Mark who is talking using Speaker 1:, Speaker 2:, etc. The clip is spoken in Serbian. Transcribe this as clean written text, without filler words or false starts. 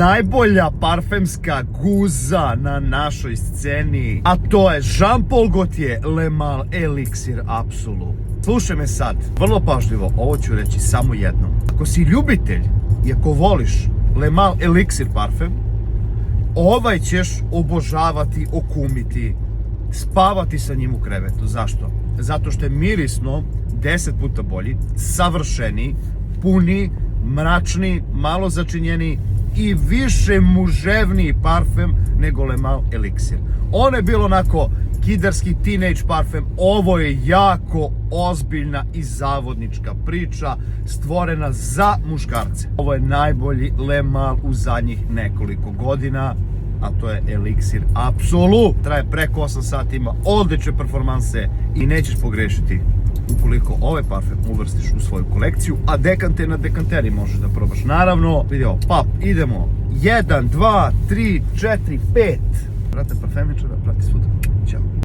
Speaker 1: najbolja parfemska guza na našoj sceni, a to je Jean Paul Gaultier Le Male Elixir Absolu. Slušaj me sad, vrlo pažljivo, ovo ću reći samo jednom. Ako si ljubitelj i ako voliš Le Male Elixir parfem, ovaj ćeš obožavati, okumiti, spavati sa njim u krevetu. Zašto? Zato što je mirisno 10 puta bolji, savršeniji, puniji, mračniji, malo začinjeniji i više muževniji parfem nego Le Male Elixir. On je bilo onako kidarski teenage parfem, ovo je jako ozbiljna i zavodnička priča stvorena za muškarce. Ovo je najbolji Le Male u zadnjih nekoliko godina, a to je Elixir Absolu. Traje preko 8 sati, ima odlične performanse i nećeš pogrešiti ukoliko ovaj parfem uvrstiš u svoju kolekciju, a dekanter na dekanteri možeš da probaš. Naravno, vidio, pap, idemo. 1, 2, 3, 4, 5. Prate parfemičara, prati svuda. Ćao.